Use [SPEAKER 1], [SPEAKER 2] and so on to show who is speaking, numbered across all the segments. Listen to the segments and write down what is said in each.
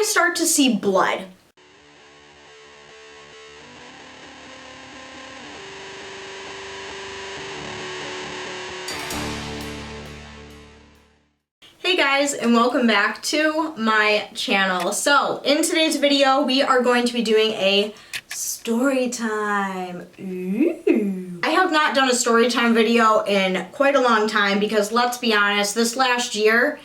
[SPEAKER 1] I start to see blood. Hey guys, and welcome back to my channel. So in today's video we are going to be doing a story time. Ooh. I have not done a story time video in quite a long time because let's be honest, this last year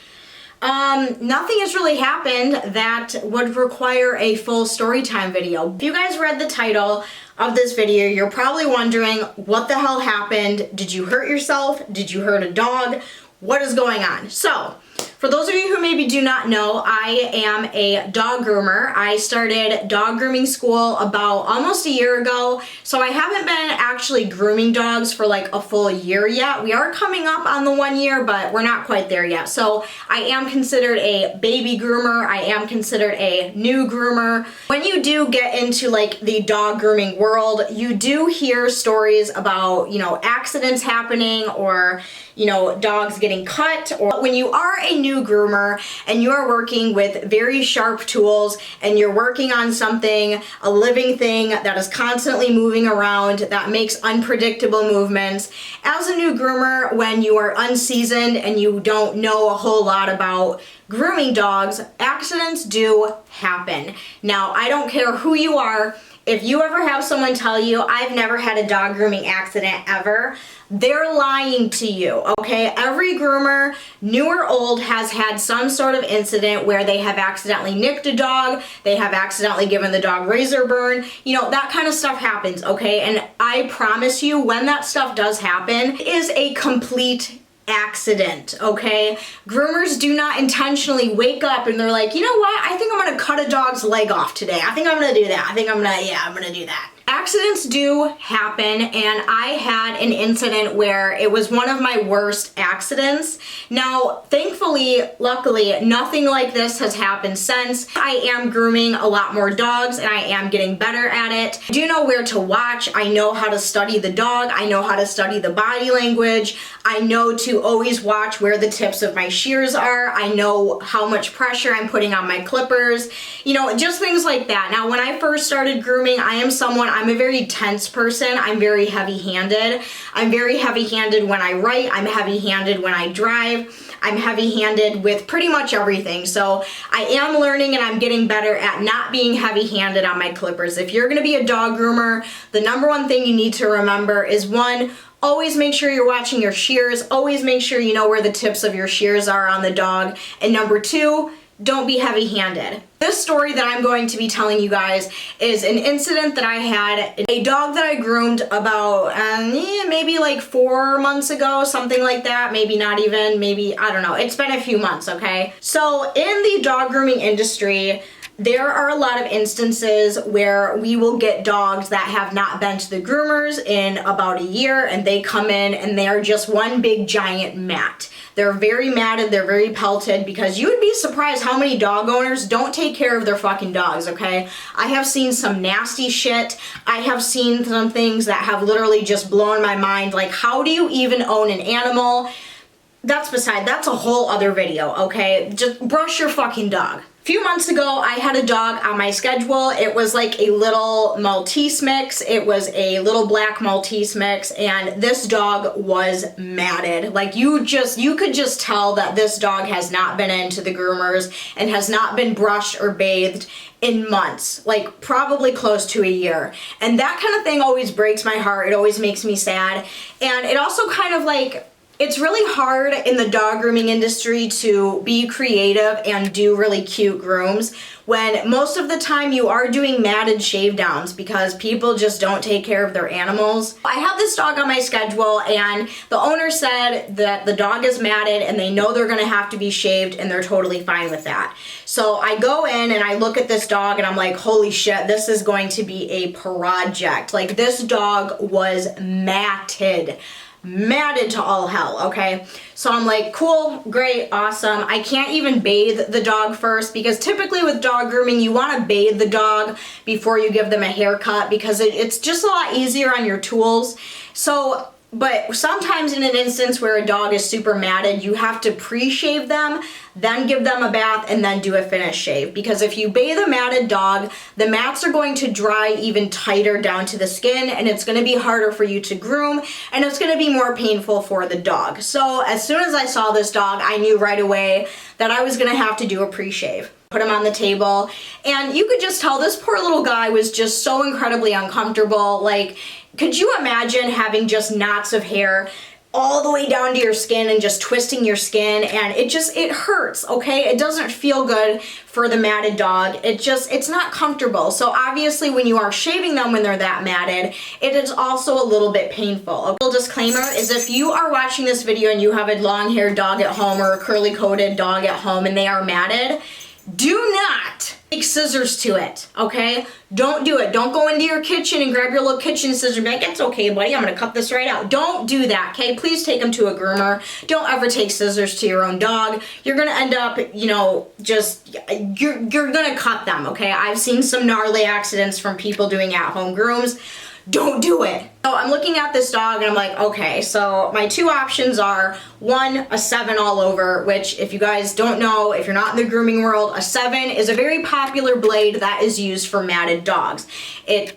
[SPEAKER 1] nothing has really happened that would require a full story time video. If you guys read the title of this video, you're probably wondering what the hell happened. Did you hurt yourself? Did you hurt a dog? What is going on? So, for those of you who maybe do not know, I am a dog groomer. I started dog grooming school about almost a year ago, so I haven't been actually grooming dogs for like a full year yet. We are coming up on the 1 year, but we're not quite there yet. So I am considered a baby groomer. I am considered a new groomer. When you do get into like the dog grooming world, you do hear stories about, you know, accidents happening or, you know, dogs getting cut. Or when you are a new groomer and you are working with very sharp tools and you're working on something, a living thing that is constantly moving around, that makes unpredictable movements. As a new groomer, when you are unseasoned and you don't know a whole lot about grooming dogs, accidents do happen. Now, I don't care who you are. If you ever have someone tell you, I've never had a dog grooming accident ever, they're lying to you, okay? Every groomer, new or old, has had some sort of incident where they have accidentally nicked a dog, they have accidentally given the dog razor burn, you know, that kind of stuff happens, okay? And I promise you, when that stuff does happen, it is a complete accident, okay? Groomers do not intentionally wake up and they're like, you know what? I think I'm gonna cut a dog's leg off today. I think I'm gonna do that. I'm gonna do that. Accidents do happen, and I had an incident where it was one of my worst accidents. Now, thankfully, luckily, nothing like this has happened since. I am grooming a lot more dogs, and I am getting better at it. I do know where to watch. I know how to study the dog. I know how to study the body language. I know to always watch where the tips of my shears are. I know how much pressure I'm putting on my clippers. You know, just things like that. Now, when I first started grooming, I'm a very tense person. I'm very heavy-handed. I'm very heavy-handed when I write. I'm heavy-handed when I drive. I'm heavy-handed with pretty much everything. So I am learning and I'm getting better at not being heavy-handed on my clippers. If you're gonna be a dog groomer, the number one thing you need to remember is one, always make sure you're watching your shears. Always make sure you know where the tips of your shears are on the dog. And number two, don't be heavy-handed. This story that I'm going to be telling you guys is an incident that I had. A dog that I groomed about maybe like 4 months ago, something like that. Maybe not even, maybe, I don't know. It's been a few months, okay? So in the dog grooming industry, there are a lot of instances where we will get dogs that have not been to the groomers in about a year, and they come in and they're just one big giant mat. They're very matted, they're very pelted, because you would be surprised how many dog owners don't take care of their fucking dogs, okay? I have seen some nasty shit. I have seen some things that have literally just blown my mind. Like, how do you even own an animal? That's a whole other video, okay? Just brush your fucking dog. A few months ago, I had a dog on my schedule. It was like a little Maltese mix. It was a little black Maltese mix, and this dog was matted. Like, you could just tell that this dog has not been into the groomers and has not been brushed or bathed in months, like probably close to a year. And that kind of thing always breaks my heart. It always makes me sad. And it also kind of like, it's really hard in the dog grooming industry to be creative and do really cute grooms when most of the time you are doing matted shave downs because people just don't take care of their animals. I have this dog on my schedule, and the owner said that the dog is matted and they know they're gonna have to be shaved, and they're totally fine with that. So I go in and I look at this dog and I'm like, holy shit, this is going to be a project. Like, this dog was matted to all hell, okay? So I'm like, cool, great, awesome. I can't even bathe the dog first, because typically with dog grooming, you want to bathe the dog before you give them a haircut, because it's just a lot easier on your tools. So But sometimes in an instance where a dog is super matted, you have to pre-shave them, then give them a bath, and then do a finish shave. Because if you bathe a matted dog, the mats are going to dry even tighter down to the skin, and it's going to be harder for you to groom, and it's going to be more painful for the dog. So as soon as I saw this dog, I knew right away that I was going to have to do a pre-shave. Put him on the table, and you could just tell this poor little guy was just so incredibly uncomfortable. Like, could you imagine having just knots of hair all the way down to your skin and just twisting your skin, and it hurts, okay? It doesn't feel good for the matted dog. It's not comfortable. So obviously when you are shaving them when they're that matted, it is also a little bit painful. A little disclaimer is if you are watching this video and you have a long-haired dog at home or a curly-coated dog at home and they are matted, do not take scissors to it, okay? Don't do it. Don't go into your kitchen and grab your little kitchen scissors and be like, it's okay, buddy, I'm gonna cut this right out. Don't do that, okay? Please take them to a groomer. Don't ever take scissors to your own dog. You're gonna end up, you know, just, you're gonna cut them, okay? I've seen some gnarly accidents from people doing at-home grooms. Don't do it. So I'm looking at this dog and I'm like, okay, so my two options are, one, a 7 all over, which if you guys don't know, if you're not in the grooming world, a 7 is a very popular blade that is used for matted dogs. It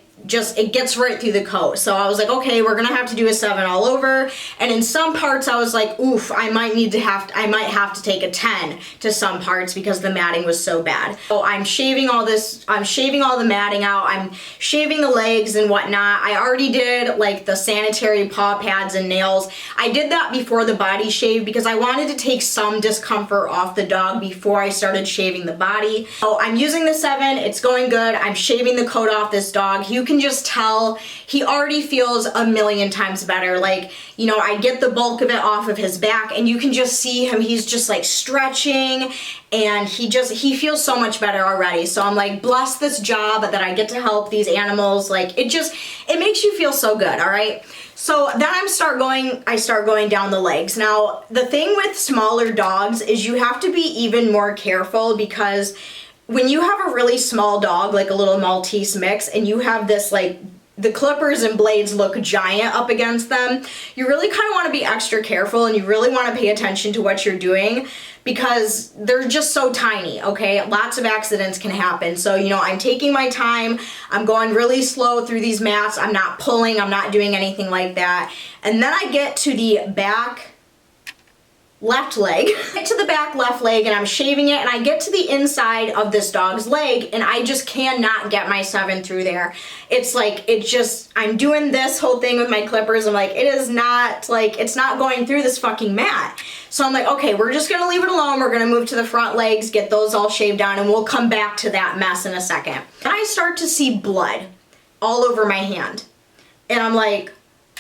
[SPEAKER 1] gets right through the coat. So I was like, okay, we're gonna have to do a 7 all over. And in some parts I was like, oof, I might have to take a 10 to some parts because the matting was so bad. So I'm shaving all the matting out. I'm shaving the legs and whatnot. I already did like the sanitary paw pads and nails. I did that before the body shave because I wanted to take some discomfort off the dog before I started shaving the body. So I'm using the 7, it's going good. I'm shaving the coat off this dog. You can just tell he already feels a million times better. Like, you know, I get the bulk of it off of his back and you can just see him, he's just like stretching and he feels so much better already. So I'm like, bless this job that I get to help these animals. Like, it makes you feel so good, all right? So then I start going down the legs. Now, the thing with smaller dogs is you have to be even more careful because when you have a really small dog, like a little Maltese mix, and you have this, like, the clippers and blades look giant up against them, you really kind of want to be extra careful and you really want to pay attention to what you're doing because they're just so tiny, okay? Lots of accidents can happen. So, you know, I'm taking my time. I'm going really slow through these mats. I'm not pulling. I'm not doing anything like that. And then I get to the back left leg. I get to the back left leg and I'm shaving it and I get to the inside of this dog's leg and I just cannot get my 7 through there. It's like, I'm doing this whole thing with my clippers. I'm like, it's not going through this fucking mat. So I'm like, okay, we're just gonna leave it alone. We're gonna move to the front legs, get those all shaved down, and we'll come back to that mess in a second. And I start to see blood all over my hand. And I'm like,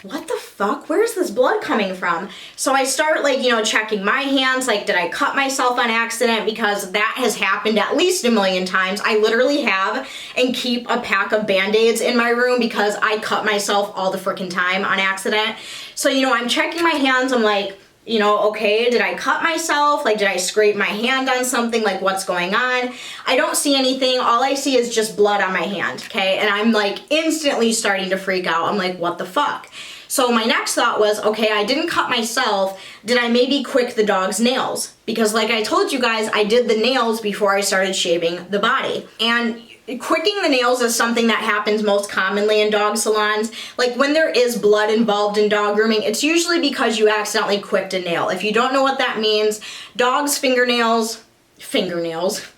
[SPEAKER 1] what the fuck? Where's this blood coming from? So I start, like, you know, checking my hands, like, did I cut myself on accident? Because that has happened at least a million times. I literally have and keep a pack of Band-Aids in my room because I cut myself all the freaking time on accident. So, you know, I'm checking my hands. I'm like, you know, okay, did I cut myself? Like, did I scrape my hand on something? Like, what's going on? I don't see anything. All I see is just blood on my hand, okay? And I'm, like, instantly starting to freak out. I'm like, what the fuck? So my next thought was, okay, I didn't cut myself. Did I maybe quick the dog's nails? Because like I told you guys, I did the nails before I started shaving the body. And quicking the nails is something that happens most commonly in dog salons. Like when there is blood involved in dog grooming, it's usually because you accidentally quicked a nail. If you don't know what that means, dogs' fingernails,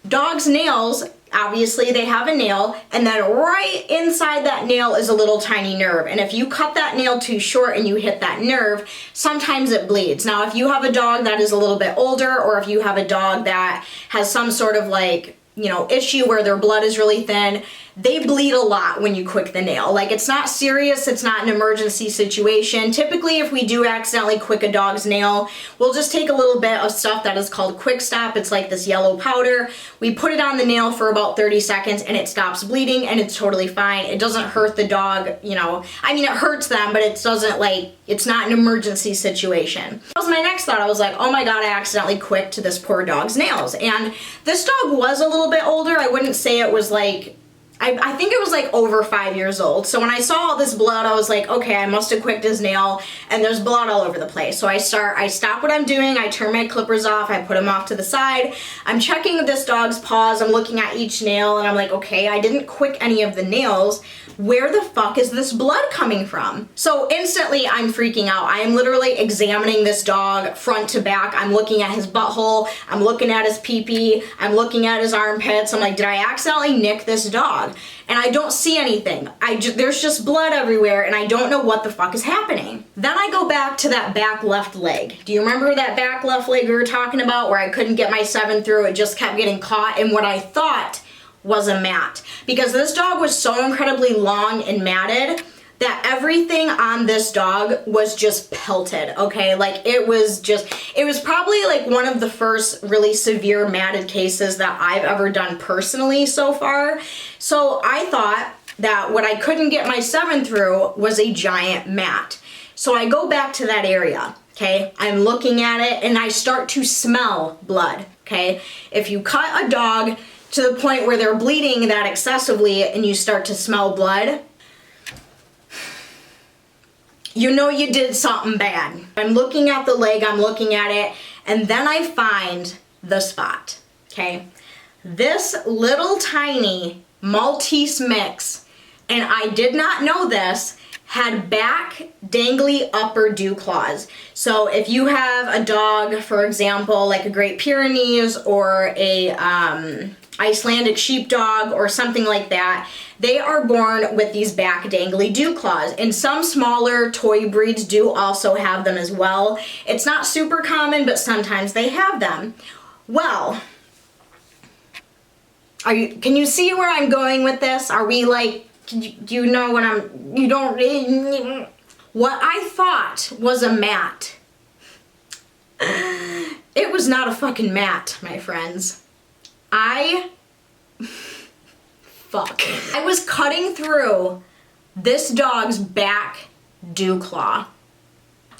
[SPEAKER 1] dogs' nails, obviously they have a nail, and then right inside that nail is a little tiny nerve. And if you cut that nail too short and you hit that nerve, sometimes it bleeds. Now, if you have a dog that is a little bit older, or if you have a dog that has some sort of like, you know, issue where their blood is really thin, they bleed a lot when you quick the nail. Like, it's not serious, it's not an emergency situation. Typically, if we do accidentally quick a dog's nail, we'll just take a little bit of stuff that is called Quick Stop. It's like this yellow powder. We put it on the nail for about 30 seconds and it stops bleeding and it's totally fine. It doesn't hurt the dog, you know. I mean, it hurts them, but it doesn't, like, it's not an emergency situation. That was my next thought. I was like, oh my God, I accidentally quicked this poor dog's nails. And this dog was a little bit older. I wouldn't say it was like, I think it was like over 5 years old. So when I saw all this blood, I was like, okay, I must have quicked his nail, and there's blood all over the place. So I stop what I'm doing, I turn my clippers off, I put them off to the side. I'm checking this dog's paws, I'm looking at each nail, and I'm like, okay, I didn't quick any of the nails. Where the fuck is this blood coming from? So instantly I'm freaking out. I am literally examining this dog front to back. I'm looking at his butthole, I'm looking at his pee-pee, I'm looking at his armpits. I'm like, did I accidentally nick this dog? And I don't see anything. There's just blood everywhere, and I don't know what the fuck is happening. Then I go back to that back left leg. Do you remember that back left leg we were talking about where I couldn't get my 7 through? It just kept getting caught in what I thought was a mat, because this dog was so incredibly long and matted that everything on this dog was just pelted, okay? Like it was probably like one of the first really severe matted cases that I've ever done personally so far. So I thought that what I couldn't get my 7 through was a giant mat. So I go back to that area, okay? I'm looking at it and I start to smell blood, okay? If you cut a dog to the point where they're bleeding that excessively and you start to smell blood, you know you did something bad. I'm looking at the leg, I'm looking at it, and then I find the spot, okay? This little tiny Maltese mix, and I did not know this, had back dangly upper dew claws. So if you have a dog, for example, like a Great Pyrenees or a Icelandic sheepdog or something like that, they are born with these back dangly dew claws. And some smaller toy breeds do also have them as well. It's not super common, but sometimes they have them. Well, can you see where I'm going with this? Are we like, do you know what what I thought was a mat, it was not a fucking mat, my friends. I was cutting through this dog's back dew claw.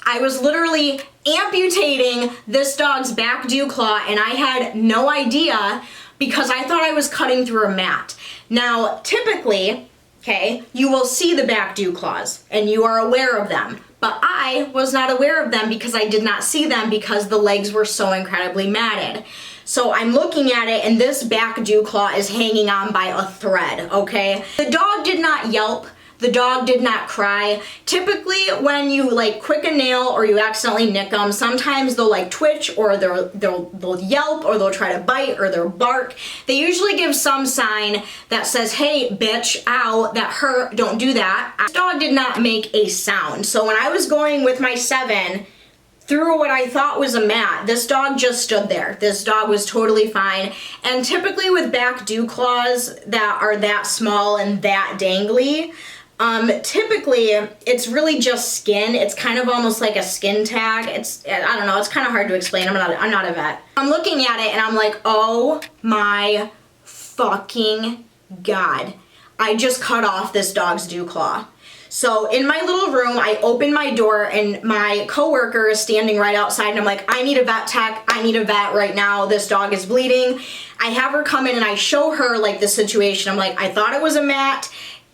[SPEAKER 1] I was literally amputating this dog's back dew claw, and I had no idea because I thought I was cutting through a mat. Now, typically, okay, you will see the back dew claws and you are aware of them. But I was not aware of them because I did not see them because the legs were so incredibly matted. So I'm looking at it and this back dew claw is hanging on by a thread, okay? The dog did not yelp. The dog did not cry. Typically when you like quick a nail or you accidentally nick them, sometimes they'll like twitch or they'll yelp or they'll try to bite or they'll bark. They usually give some sign that says, hey bitch, ow, that hurt, don't do that. This dog did not make a sound. So when I was going with my 7 through what I thought was a mat, this dog just stood there. This dog was totally fine. And typically with back dew claws that are that small and that dangly, typically it's really just skin. It's kind of almost like a skin tag. I don't know, it's kind of hard to explain. I'm not a vet. I'm looking at it and I'm like, oh my fucking God. I just cut off this dog's dew claw. So in my little room, I open my door and my coworker is standing right outside and I'm like, I need a vet tech. I need a vet right now. This dog is bleeding. I have her come in and I show her like the situation. I'm like, I thought it was a mat.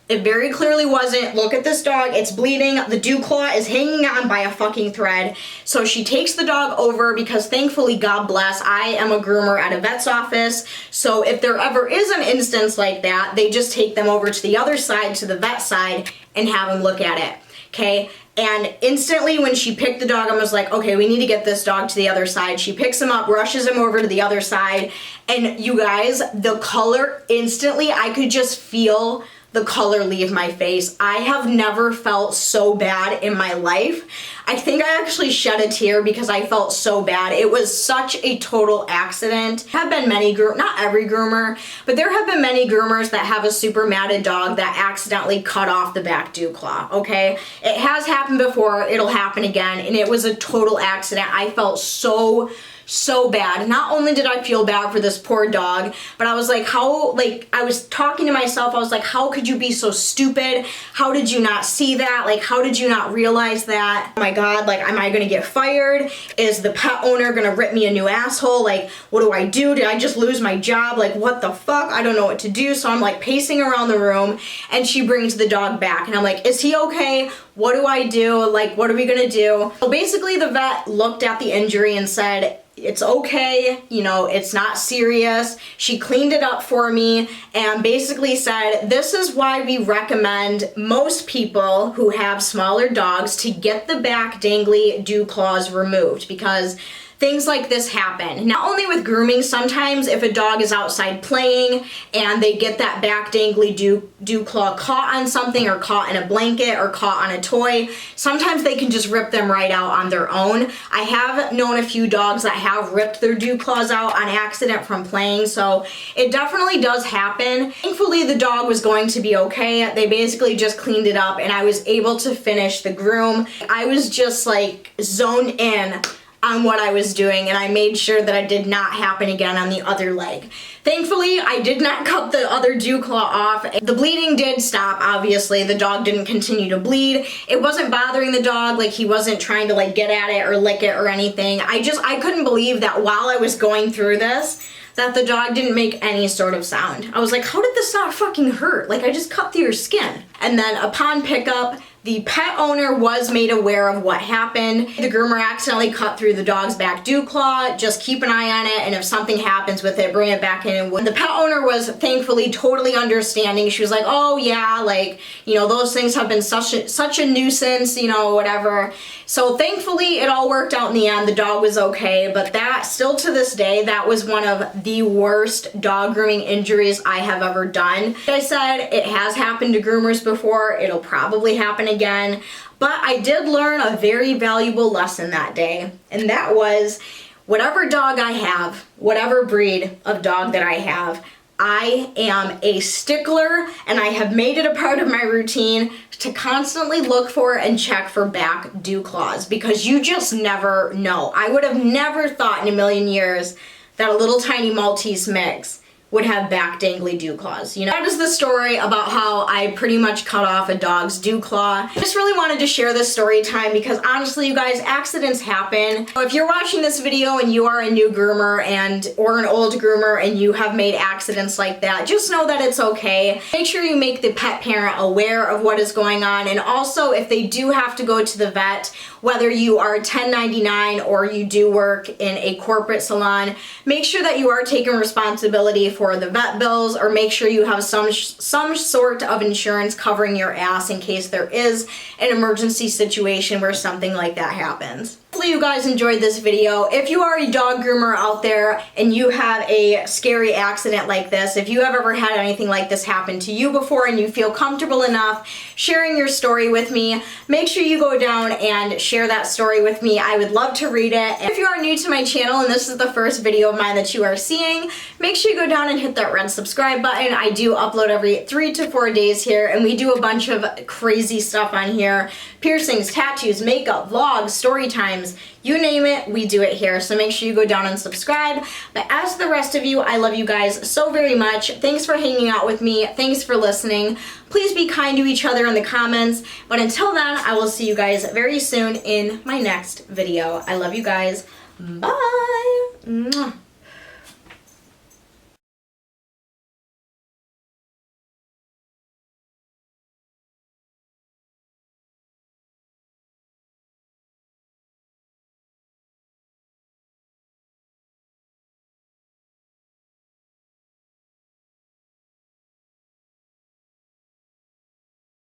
[SPEAKER 1] It very clearly wasn't. Look at this dog, it's bleeding. The dew claw is hanging on by a fucking thread. So she takes the dog over because thankfully, God bless, I am a groomer at a vet's office. So if there ever is an instance like that, they just take them over to the other side, to the vet side, and have them look at it, okay? And instantly when she picked the dog, I was like, okay, we need to get this dog to the other side. She picks him up, rushes him over to the other side, and you guys, the color instantly, I could just feel the color leave my face. I have never felt so bad in my life. I think I actually shed a tear because I felt so bad. It was such a total accident. There have been many not every groomer, but there have been many groomers that have a super matted dog that accidentally cut off the back dew claw, okay? It has happened before, it'll happen again, and it was a total accident. I felt so so bad. Not only did I feel bad for this poor dog, but I was like, I was talking to myself, I was like, how could you be so stupid? How did you not see that? Like, how did you not realize that? Oh my God, like, am I gonna get fired? Is the pet owner gonna rip me a new asshole? Like, what do I do? Did I just lose my job? Like, what the fuck? I don't know what to do. So I'm like pacing around the room, and she brings the dog back, and I'm like, is he okay? What do I do? Like, what are we gonna do? So basically the vet looked at the injury and said, it's okay, you know, it's not serious. She cleaned it up for me and basically said, this is why we recommend most people who have smaller dogs to get the back dangly dew claws removed, because things like this happen. Not only with grooming, sometimes if a dog is outside playing and they get that back dangly dew claw caught on something, or caught in a blanket, or caught on a toy, sometimes they can just rip them right out on their own. I have known a few dogs that have ripped their dew claws out on accident from playing, so it definitely does happen. Thankfully, the dog was going to be okay. They basically just cleaned it up and I was able to finish the groom. I was just like zoned in on what I was doing, and I made sure that it did not happen again on the other leg. Thankfully, I did not cut the other dew claw off. The bleeding did stop, obviously. The dog didn't continue to bleed. It wasn't bothering the dog, like he wasn't trying to like get at it or lick it or anything. I couldn't believe that while I was going through this, that the dog didn't make any sort of sound. I was like, how did this not fucking hurt? Like, I just cut through your skin. And then upon pickup, the pet owner was made aware of what happened. The groomer accidentally cut through the dog's back dew claw. Just keep an eye on it, and if something happens with it, bring it back in. And the pet owner was thankfully totally understanding. She was like, oh yeah, like, you know, those things have been such a nuisance, you know, whatever. So thankfully it all worked out in the end. The dog was okay, but that, still to this day, that was one of the worst dog grooming injuries I have ever done. Like I said, it has happened to groomers before. It'll probably happen again, but I did learn a very valuable lesson that day, and that was, whatever dog I have, whatever breed of dog that I have, I am a stickler, and I have made it a part of my routine to constantly look for and check for back dew claws, because you just never know. I would have never thought in a million years that a little tiny Maltese mix would have back dangly dew claws. You know, that is the story about how I pretty much cut off a dog's dew claw. I just really wanted to share this story time because honestly, you guys, accidents happen. So if you're watching this video and you are a new groomer or an old groomer and you have made accidents like that, just know that it's okay. Make sure you make the pet parent aware of what is going on, and also if they do have to go to the vet, whether you are 1099 or you do work in a corporate salon, make sure that you are taking responsibility for the vet bills, or make sure you have some sort of insurance covering your ass in case there is an emergency situation where something like that happens. Hopefully you guys enjoyed this video. If you are a dog groomer out there and you have a scary accident like this, if you have ever had anything like this happen to you before and you feel comfortable enough sharing your story with me, make sure you go down and share that story with me. I would love to read it. If you are new to my channel and this is the first video of mine that you are seeing, make sure you go down and hit that red subscribe button. I do upload every 3 to 4 days here, and we do a bunch of crazy stuff on here. Piercings, tattoos, makeup, vlogs, story times, you name it, we do it here. So make sure you go down and subscribe. But as the rest of you, I love you guys so very much. Thanks for hanging out with me. Thanks for listening. Please be kind to each other in the comments. But until then, I will see you guys very soon in my next video. I love you guys. Bye. Mwah.